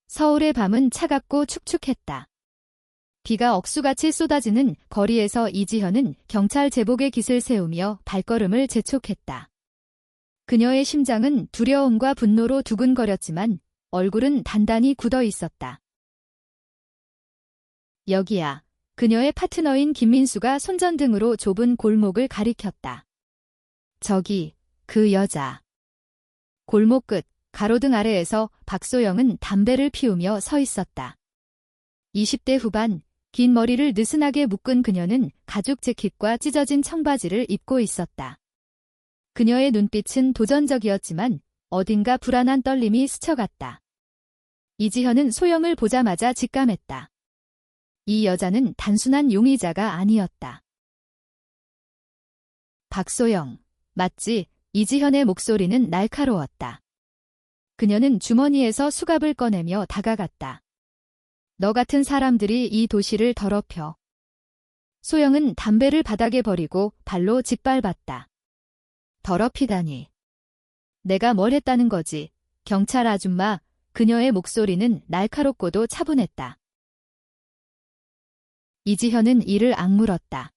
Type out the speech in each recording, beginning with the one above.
서울의 밤은 차갑고 축축했다. 비가 억수같이 쏟아지는 거리에서 이지현은 경찰 제복의 깃을 세우며 발걸음을 재촉했다. 그녀의 심장은 두려움과 분노로 두근거렸지만 얼굴은 단단히 굳어 있었다. 여기야. 그녀의 파트너인 김민수가 손전등으로 좁은 골목을 가리켰다. 저기, 그 여자. 골목 끝, 가로등 아래에서 박소영은 담배를 피우며 서 있었다. 20대 후반, 긴 머리를 느슨하게 묶은 그녀는 가죽 재킷과 찢어진 청바지를 입고 있었다. 그녀의 눈빛은 도전적이었지만 어딘가 불안한 떨림이 스쳐갔다. 이지현은 소영을 보자마자 직감했다. 이 여자는 단순한 용의자가 아니었다. 박소영, 맞지? 이지현의 목소리는 날카로웠다. 그녀는 주머니에서 수갑을 꺼내며 다가갔다. 너 같은 사람들이 이 도시를 더럽혀. 소영은 담배를 바닥에 버리고 발로 짓밟았다. 더럽히다니. 내가 뭘 했다는 거지? 경찰 아줌마. 그녀의 목소리는 날카롭고도 차분했다. 이지현은 이를 악물었다.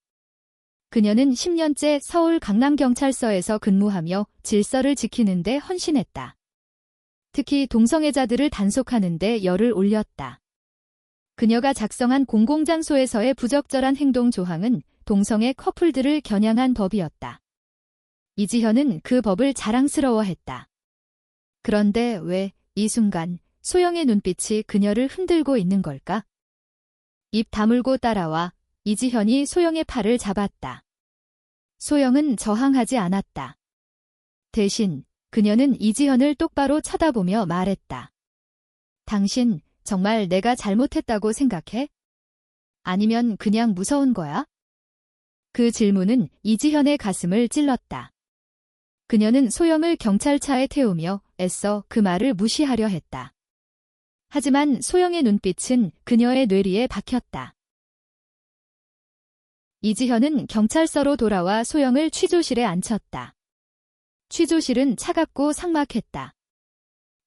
그녀는 10년째 서울 강남경찰서에서 근무하며 질서를 지키는 데 헌신했다. 특히 동성애자들을 단속하는 데 열을 올렸다. 그녀가 작성한 공공장소에서의 부적절한 행동 조항은 동성애 커플들을 겨냥한 법이었다. 이지현은 그 법을 자랑스러워했다. 그런데 왜 이 순간 소영의 눈빛이 그녀를 흔들고 있는 걸까? 입 다물고 따라와. 이지현이 소영의 팔을 잡았다. 소영은 저항하지 않았다. 대신 그녀는 이지현을 똑바로 쳐다보며 말했다. 당신 정말 내가 잘못했다고 생각해? 아니면 그냥 무서운 거야? 그 질문은 이지현의 가슴을 찔렀다. 그녀는 소영을 경찰차에 태우며 애써 그 말을 무시하려 했다. 하지만 소영의 눈빛은 그녀의 뇌리에 박혔다. 이지현은 경찰서로 돌아와 소영을 취조실에 앉혔다. 취조실은 차갑고 삭막했다.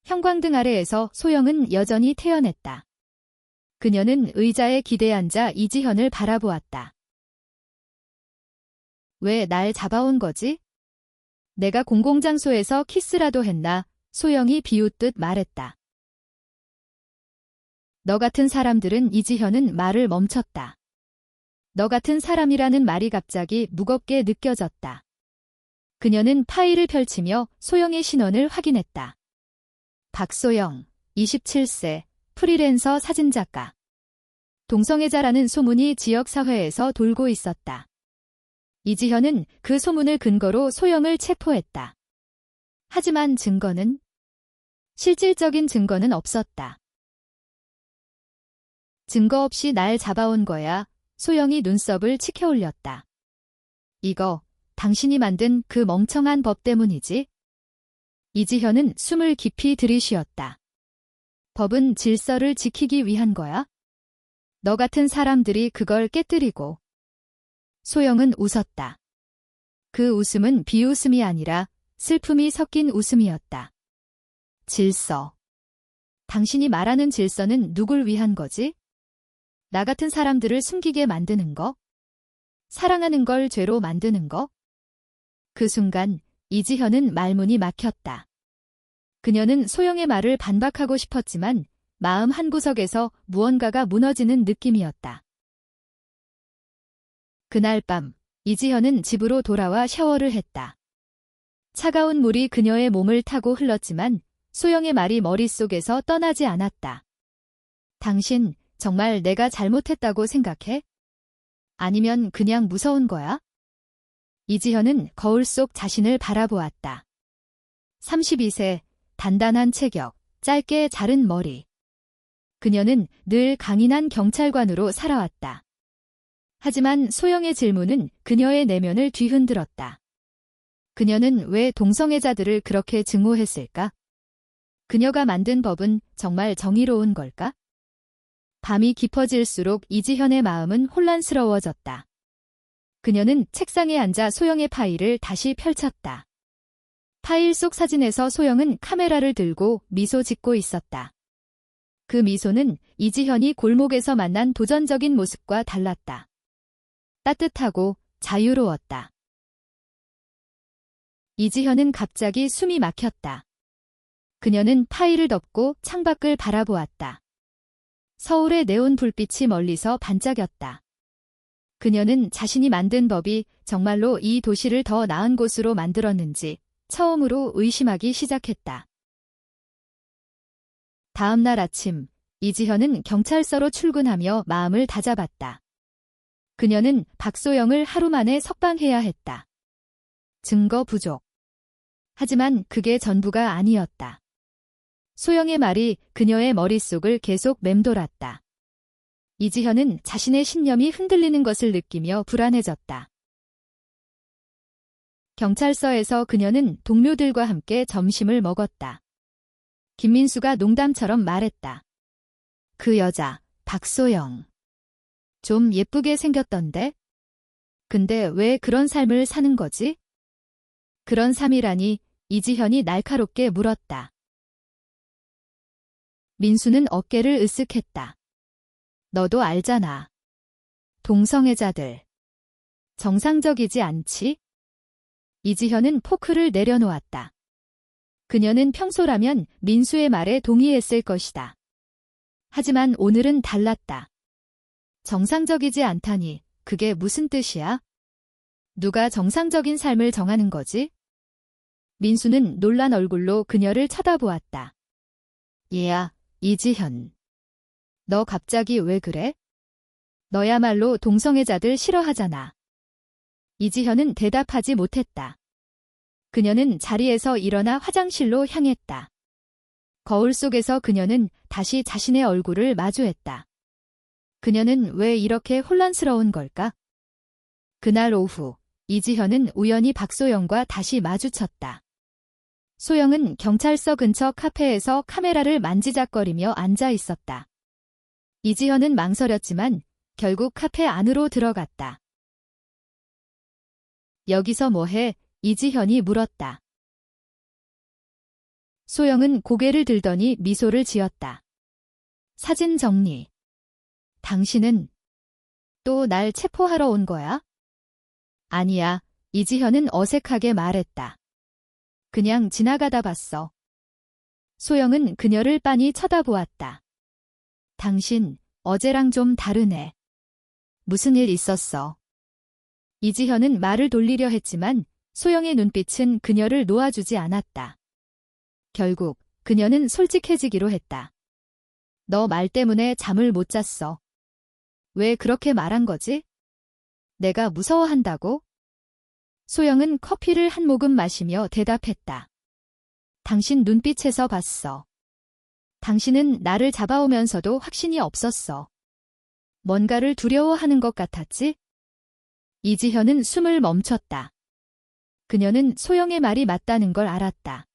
형광등 아래에서 소영은 여전히 태연했다. 그녀는 의자에 기대 앉아 이지현을 바라보았다. 왜 날 잡아온 거지? 내가 공공장소에서 키스라도 했나? 소영이 비웃듯 말했다. 너 같은 사람들은 이지현은 말을 멈췄다. 너 같은 사람이라는 말이 갑자기 무겁게 느껴졌다. 그녀는 파일을 펼치며 소영의 신원을 확인했다. 박소영, 27세, 프리랜서 사진작가. 동성애자라는 소문이 지역사회에서 돌고 있었다. 이지현은 그 소문을 근거로 소영을 체포했다. 하지만 증거는? 실질적인 증거는 없었다. 증거 없이 날 잡아온 거야. 소영이 눈썹을 치켜 올렸다. 이거 당신이 만든 그 멍청한 법 때문이지? 이지현은 숨을 깊이 들이쉬었다. 법은 질서를 지키기 위한 거야? 너 같은 사람들이 그걸 깨뜨리고. 소영은 웃었다. 그 웃음은 비웃음이 아니라 슬픔이 섞인 웃음이었다. 질서. 당신이 말하는 질서는 누굴 위한 거지? 나 같은 사람들을 숨기게 만드는 거? 사랑하는 걸 죄로 만드는 거? 그 순간 이지현은 말문이 막혔다. 그녀는 소영의 말을 반박하고 싶었지만 마음 한구석에서 무언가가 무너지는 느낌이었다. 그날 밤 이지현은 집으로 돌아와 샤워를 했다. 차가운 물이 그녀의 몸을 타고 흘렀지만 소영의 말이 머릿속에서 떠나지 않았다. 당신 정말 내가 잘못했다고 생각해? 아니면 그냥 무서운 거야? 이지현은 거울 속 자신을 바라보았다. 32세, 단단한 체격, 짧게 자른 머리. 그녀는 늘 강인한 경찰관으로 살아왔다. 하지만 소영의 질문은 그녀의 내면을 뒤흔들었다. 그녀는 왜 동성애자들을 그렇게 증오했을까? 그녀가 만든 법은 정말 정의로운 걸까? 밤이 깊어질수록 이지현의 마음은 혼란스러워졌다. 그녀는 책상에 앉아 소영의 파일을 다시 펼쳤다. 파일 속 사진에서 소영은 카메라를 들고 미소 짓고 있었다. 그 미소는 이지현이 골목에서 만난 도전적인 모습과 달랐다. 따뜻하고 자유로웠다. 이지현은 갑자기 숨이 막혔다. 그녀는 파일을 덮고 창밖을 바라보았다. 서울의 네온 불빛이 멀리서 반짝였다. 그녀는 자신이 만든 법이 정말로 이 도시를 더 나은 곳으로 만들었는지 처음으로 의심하기 시작했다. 다음 날 아침, 이지현은 경찰서로 출근하며 마음을 다잡았다. 그녀는 박소영을 하루 만에 석방해야 했다. 증거 부족. 하지만 그게 전부가 아니었다. 소영의 말이 그녀의 머릿속을 계속 맴돌았다. 이지현은 자신의 신념이 흔들리는 것을 느끼며 불안해졌다. 경찰서에서 그녀는 동료들과 함께 점심을 먹었다. 김민수가 농담처럼 말했다. 그 여자, 박소영. 좀 예쁘게 생겼던데? 근데 왜 그런 삶을 사는 거지? 그런 삶이라니, 이지현이 날카롭게 물었다. 민수는 어깨를 으쓱했다. 너도 알잖아. 동성애자들. 정상적이지 않지? 이지현은 포크를 내려놓았다. 그녀는 평소라면 민수의 말에 동의했을 것이다. 하지만 오늘은 달랐다. 정상적이지 않다니, 그게 무슨 뜻이야? 누가 정상적인 삶을 정하는 거지? 민수는 놀란 얼굴로 그녀를 쳐다보았다. 얘야, 이지현. 너 갑자기 왜 그래? 너야말로 동성애자들 싫어하잖아. 이지현은 대답하지 못했다. 그녀는 자리에서 일어나 화장실로 향했다. 거울 속에서 그녀는 다시 자신의 얼굴을 마주했다. 그녀는 왜 이렇게 혼란스러운 걸까? 그날 오후, 이지현은 우연히 박소영과 다시 마주쳤다. 소영은 경찰서 근처 카페에서 카메라를 만지작거리며 앉아 있었다. 이지현은 망설였지만 결국 카페 안으로 들어갔다. 여기서 뭐해? 이지현이 물었다. 소영은 고개를 들더니 미소를 지었다. 사진 정리. 당신은 또 날 체포하러 온 거야? 아니야, 이지현은 어색하게 말했다. 그냥 지나가다 봤어. 소영은 그녀를 빤히 쳐다보았다. 당신, 어제랑 좀 다르네. 무슨 일 있었어? 이지현은 말을 돌리려 했지만 소영의 눈빛은 그녀를 놓아주지 않았다. 결국 그녀는 솔직해지기로 했다. 너 말 때문에 잠을 못 잤어. 왜 그렇게 말한 거지? 내가 무서워한다고? 소영은 커피를 한 모금 마시며 대답했다. 당신 눈빛에서 봤어. 당신은 나를 잡아오면서도 확신이 없었어. 뭔가를 두려워하는 것 같았지? 이지현은 숨을 멈췄다. 그녀는 소영의 말이 맞다는 걸 알았다.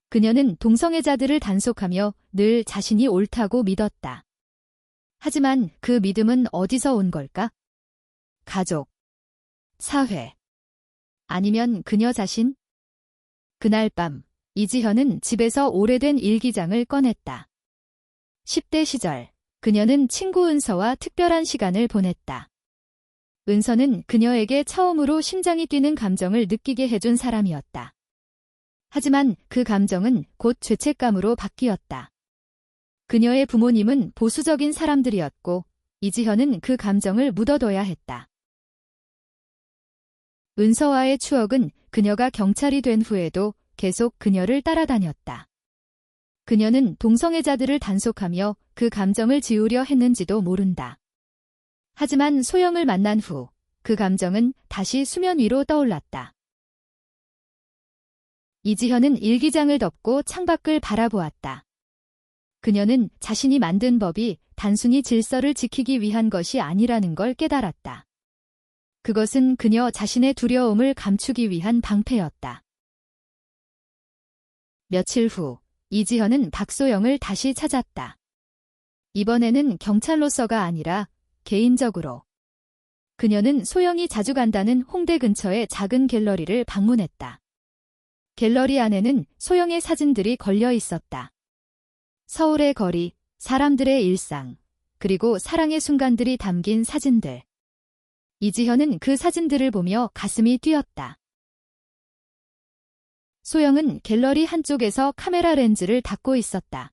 그녀는 동성애자들을 단속하며 늘 자신이 옳다고 믿었다. 하지만 그 믿음은 어디서 온 걸까? 가족, 사회, 아니면 그녀 자신? 그날 밤, 이지현은 집에서 오래된 일기장을 꺼냈다. 10대 시절, 그녀는 친구 은서와 특별한 시간을 보냈다. 은서는 그녀에게 처음으로 심장이 뛰는 감정을 느끼게 해준 사람이었다. 하지만 그 감정은 곧 죄책감으로 바뀌었다. 그녀의 부모님은 보수적인 사람들이었고 이지현은 그 감정을 묻어둬야 했다. 은서와의 추억은 그녀가 경찰이 된 후에도 계속 그녀를 따라다녔다. 그녀는 동성애자들을 단속하며 그 감정을 지우려 했는지도 모른다. 하지만 소영을 만난 후 그 감정은 다시 수면 위로 떠올랐다. 이지현은 일기장을 덮고 창밖을 바라보았다. 그녀는 자신이 만든 법이 단순히 질서를 지키기 위한 것이 아니라는 걸 깨달았다. 그것은 그녀 자신의 두려움을 감추기 위한 방패였다. 며칠 후, 이지현은 박소영을 다시 찾았다. 이번에는 경찰로서가 아니라 개인적으로. 그녀는 소영이 자주 간다는 홍대 근처의 작은 갤러리를 방문했다. 갤러리 안에는 소영의 사진들이 걸려 있었다. 서울의 거리, 사람들의 일상, 그리고 사랑의 순간들이 담긴 사진들. 이지현은 그 사진들을 보며 가슴이 뛰었다. 소영은 갤러리 한쪽에서 카메라 렌즈를 닫고 있었다.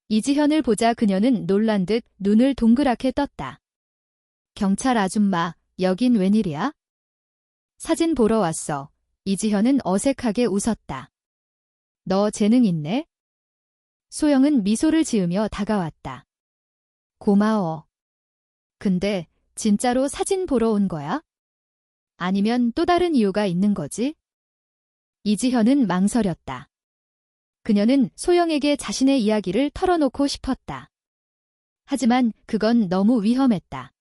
이지현을 보자 그녀는 놀란 듯 눈을 동그랗게 떴다. 경찰 아줌마, 여긴 웬일이야? 사진 보러 왔어. 이지현은 어색하게 웃었다. 너 재능 있네? 소영은 미소를 지으며 다가왔다. 고마워. 근데 진짜로 사진 보러 온 거야? 아니면 또 다른 이유가 있는 거지? 이지현은 망설였다. 그녀는 소영에게 자신의 이야기를 털어놓고 싶었다. 하지만 그건 너무 위험했다.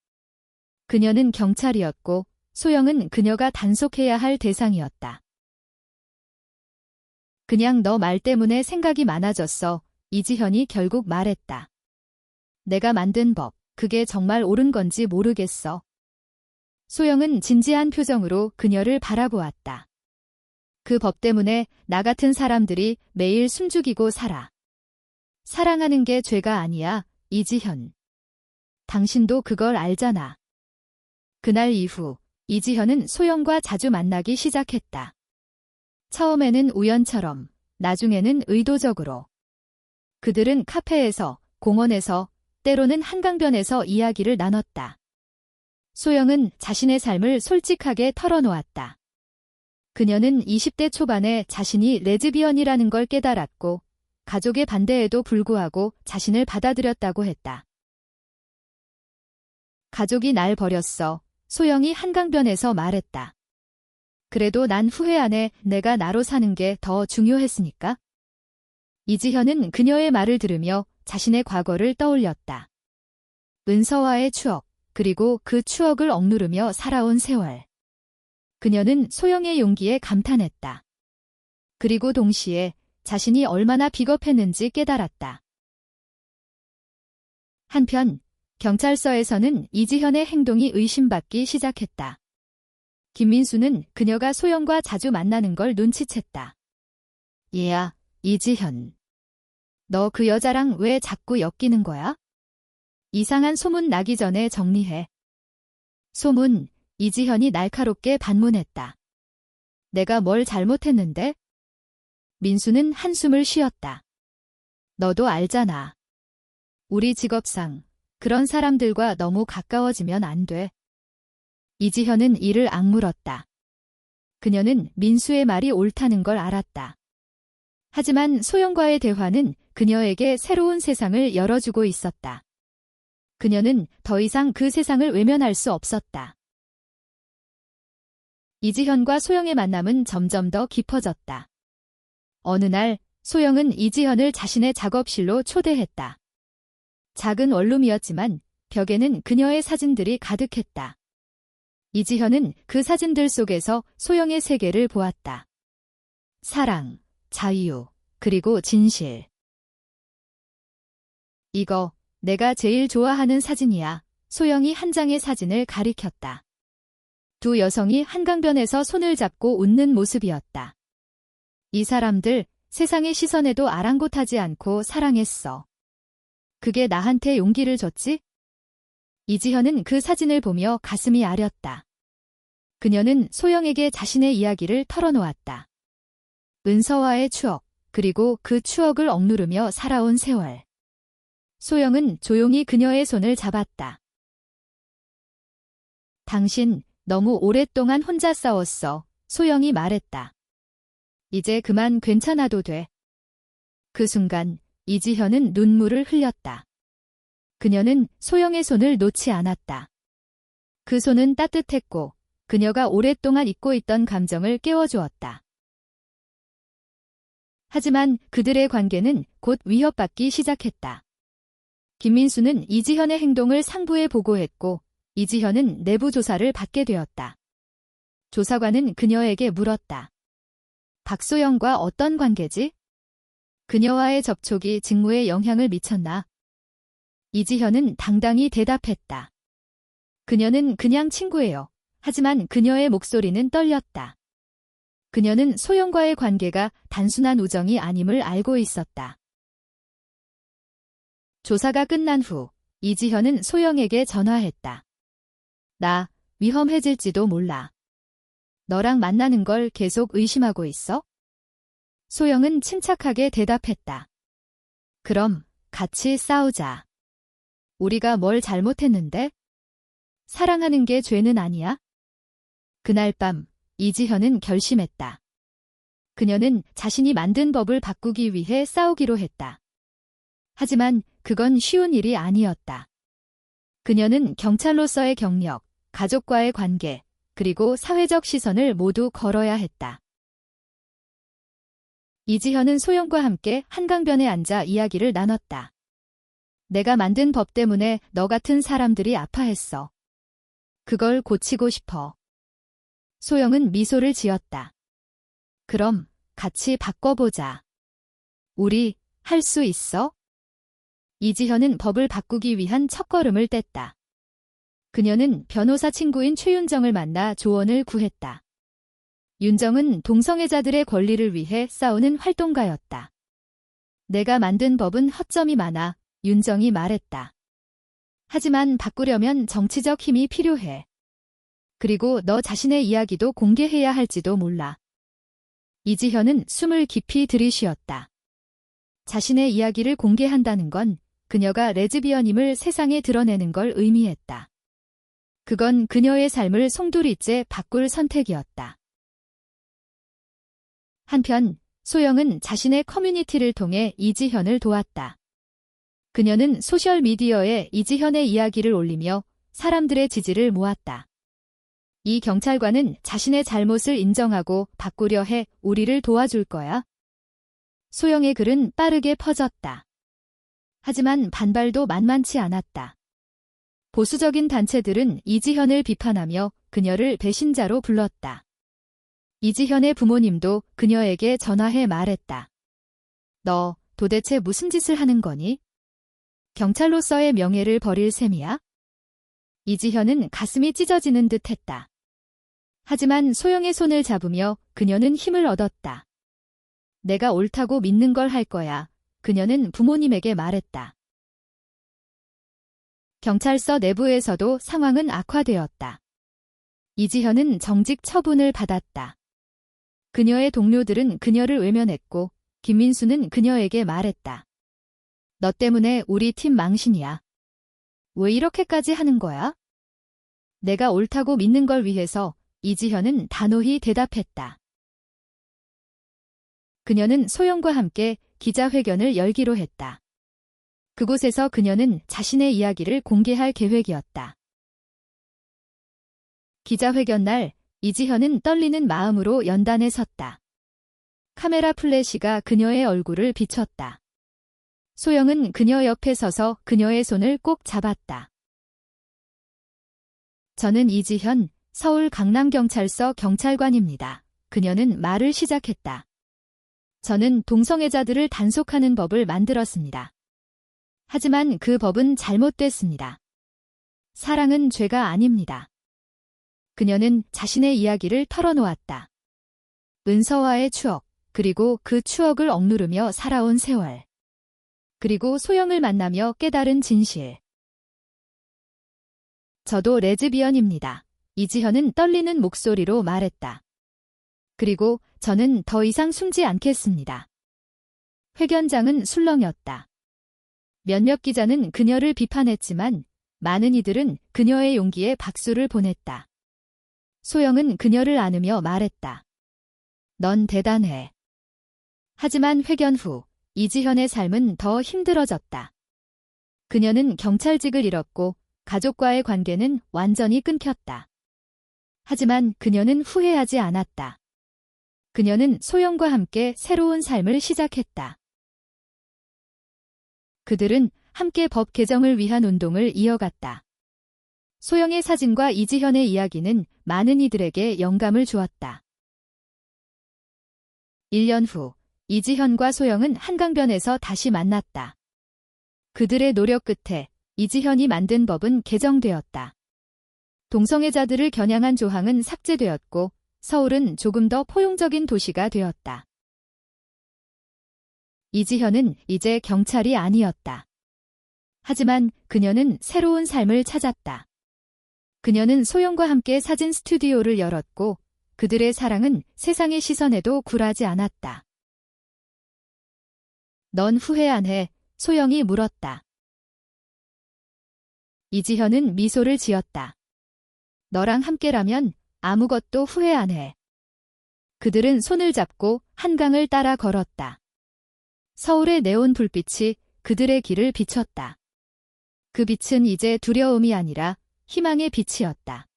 그녀는 경찰이었고 소영은 그녀가 단속해야 할 대상이었다. 그냥 너 말 때문에 생각이 많아졌어. 이지현이 결국 말했다. 내가 만든 법, 그게 정말 옳은 건지 모르겠어. 소영은 진지한 표정으로 그녀를 바라보았다. 그 법 때문에 나 같은 사람들이 매일 숨죽이고 살아. 사랑하는 게 죄가 아니야, 이지현. 당신도 그걸 알잖아. 그날 이후 이지현은 소영과 자주 만나기 시작했다. 처음에는 우연처럼, 나중에는 의도적으로. 그들은 카페에서, 공원에서, 때로는 한강변에서 이야기를 나눴다. 소영은 자신의 삶을 솔직하게 털어놓았다. 그녀는 20대 초반에 자신이 레즈비언이라는 걸 깨달았고 가족의 반대에도 불구하고 자신을 받아들였다고 했다. 가족이 날 버렸어. 소영이 한강변에서 말했다. 그래도 난 후회 안 해. 내가 나로 사는 게 더 중요했으니까. 이지현은 그녀의 말을 들으며 자신의 과거를 떠올렸다. 은서와의 추억, 그리고 그 추억을 억누르며 살아온 세월. 그녀는 소영의 용기에 감탄했다. 그리고 동시에 자신이 얼마나 비겁했는지 깨달았다. 한편 경찰서에서는 이지현의 행동이 의심받기 시작했다. 김민수는 그녀가 소영과 자주 만나는 걸 눈치챘다. 얘야, 이지현. 너 그 여자랑 왜 자꾸 엮이는 거야? 이상한 소문 나기 전에 정리해. 소문, 이지현이 날카롭게 반문했다. 내가 뭘 잘못했는데? 민수는 한숨을 쉬었다. 너도 알잖아. 우리 직업상 그런 사람들과 너무 가까워지면 안 돼. 이지현은 이를 악물었다. 그녀는 민수의 말이 옳다는 걸 알았다. 하지만 소영과의 대화는 그녀에게 새로운 세상을 열어주고 있었다. 그녀는 더 이상 그 세상을 외면할 수 없었다. 이지현과 소영의 만남은 점점 더 깊어졌다. 어느 날 소영은 이지현을 자신의 작업실로 초대했다. 작은 원룸이었지만 벽에는 그녀의 사진들이 가득했다. 이지현은 그 사진들 속에서 소영의 세계를 보았다. 사랑, 자유, 그리고 진실. 이거 내가 제일 좋아하는 사진이야. 소영이 한 장의 사진을 가리켰다. 두 여성이 한강변에서 손을 잡고 웃는 모습이었다. 이 사람들 세상의 시선에도 아랑곳하지 않고 사랑했어. 그게 나한테 용기를 줬지? 이지현은 그 사진을 보며 가슴이 아렸다. 그녀는 소영에게 자신의 이야기를 털어놓았다. 은서와의 추억, 그리고 그 추억을 억누르며 살아온 세월. 소영은 조용히 그녀의 손을 잡았다. 당신 너무 오랫동안 혼자 싸웠어. 소영이 말했다. 이제 그만 괜찮아도 돼. 그 순간 이지현은 눈물을 흘렸다. 그녀는 소영의 손을 놓지 않았다. 그 손은 따뜻했고 그녀가 오랫동안 잊고 있던 감정을 깨워주었다. 하지만 그들의 관계는 곧 위협받기 시작했다. 김민수는 이지현의 행동을 상부에 보고했고 이지현은 내부 조사를 받게 되었다. 조사관은 그녀에게 물었다. 박소영과 어떤 관계지? 그녀와의 접촉이 직무에 영향을 미쳤나? 이지현은 당당히 대답했다. 그녀는 그냥 친구예요. 하지만 그녀의 목소리는 떨렸다. 그녀는 소영과의 관계가 단순한 우정이 아님을 알고 있었다. 조사가 끝난 후 이지현은 소영에게 전화했다. 나 위험해질지도 몰라. 너랑 만나는 걸 계속 의심하고 있어? 소영은 침착하게 대답했다. 그럼 같이 싸우자. 우리가 뭘 잘못했는데? 사랑하는 게 죄는 아니야? 그날 밤 이지현은 결심했다. 그녀는 자신이 만든 법을 바꾸기 위해 싸우기로 했다. 하지만 그건 쉬운 일이 아니었다. 그녀는 경찰로서의 경력, 가족과의 관계, 그리고 사회적 시선을 모두 걸어야 했다. 이지현은 소영과 함께 한강변에 앉아 이야기를 나눴다. 내가 만든 법 때문에 너 같은 사람들이 아파했어. 그걸 고치고 싶어. 소영은 미소를 지었다. 그럼 같이 바꿔보자. 우리 할 수 있어? 이지현은 법을 바꾸기 위한 첫걸음을 뗐다. 그녀는 변호사 친구인 최윤정을 만나 조언을 구했다. 윤정은 동성애자들의 권리를 위해 싸우는 활동가였다. 내가 만든 법은 허점이 많아, 윤정이 말했다. 하지만 바꾸려면 정치적 힘이 필요해. 그리고 너 자신의 이야기도 공개해야 할지도 몰라. 이지현은 숨을 깊이 들이쉬었다. 자신의 이야기를 공개한다는 건 그녀가 레즈비언임을 세상에 드러내는 걸 의미했다. 그건 그녀의 삶을 송두리째 바꿀 선택이었다. 한편 소영은 자신의 커뮤니티를 통해 이지현을 도왔다. 그녀는 소셜미디어에 이지현의 이야기를 올리며 사람들의 지지를 모았다. 이 경찰관은 자신의 잘못을 인정하고 바꾸려 해 우리를 도와줄 거야. 소영의 글은 빠르게 퍼졌다. 하지만 반발도 만만치 않았다. 보수적인 단체들은 이지현을 비판하며 그녀를 배신자로 불렀다. 이지현의 부모님도 그녀에게 전화해 말했다. 너 도대체 무슨 짓을 하는 거니? 경찰로서의 명예를 버릴 셈이야? 이지현은 가슴이 찢어지는 듯 했다. 하지만 소영의 손을 잡으며 그녀는 힘을 얻었다. 내가 옳다고 믿는 걸 할 거야. 그녀는 부모님에게 말했다. 경찰서 내부에서도 상황은 악화되었다. 이지현은 정직 처분을 받았다. 그녀의 동료들은 그녀를 외면했고 김민수는 그녀에게 말했다. 너 때문에 우리 팀 망신이야. 왜 이렇게까지 하는 거야? 내가 옳다고 믿는 걸 위해서 이지현은 단호히 대답했다. 그녀는 소영과 함께 기자회견을 열기로 했다. 그곳에서 그녀는 자신의 이야기를 공개할 계획이었다. 기자회견 날 이지현은 떨리는 마음으로 연단에 섰다. 카메라 플래시가 그녀의 얼굴을 비췄다. 소영은 그녀 옆에 서서 그녀의 손을 꼭 잡았다. 저는 이지현, 서울 강남경찰서 경찰관입니다. 그녀는 말을 시작했다. 저는 동성애자들을 단속하는 법을 만들었습니다. 하지만 그 법은 잘못됐습니다. 사랑은 죄가 아닙니다. 그녀는 자신의 이야기를 털어놓았다. 은서와의 추억, 그리고 그 추억을 억누르며 살아온 세월. 그리고 소영을 만나며 깨달은 진실. 저도 레즈비언입니다. 이지현은 떨리는 목소리로 말했다. 그리고 저는 더 이상 숨지 않겠습니다. 회견장은 술렁였다. 몇몇 기자는 그녀를 비판했지만 많은 이들은 그녀의 용기에 박수를 보냈다. 소영은 그녀를 안으며 말했다. 넌 대단해. 하지만 회견 후 이지현의 삶은 더 힘들어졌다. 그녀는 경찰직을 잃었고 가족과의 관계는 완전히 끊겼다. 하지만 그녀는 후회하지 않았다. 그녀는 소영과 함께 새로운 삶을 시작했다. 그들은 함께 법 개정을 위한 운동을 이어갔다. 소영의 사진과 이지현의 이야기는 많은 이들에게 영감을 주었다. 1년 후 이지현과 소영은 한강변에서 다시 만났다. 그들의 노력 끝에 이지현이 만든 법은 개정되었다. 동성애자들을 겨냥한 조항은 삭제되었고 서울은 조금 더 포용적인 도시가 되었다. 이지현은 이제 경찰이 아니었다. 하지만 그녀는 새로운 삶을 찾았다. 그녀는 소영과 함께 사진 스튜디오를 열었고 그들의 사랑은 세상의 시선에도 굴하지 않았다. 넌 후회 안 해? 소영이 물었다. 이지현은 미소를 지었다. 너랑 함께라면 아무것도 후회 안 해. 그들은 손을 잡고 한강을 따라 걸었다. 서울의 네온 불빛이 그들의 길을 비췄다. 그 빛은 이제 두려움이 아니라 희망의 빛이었다.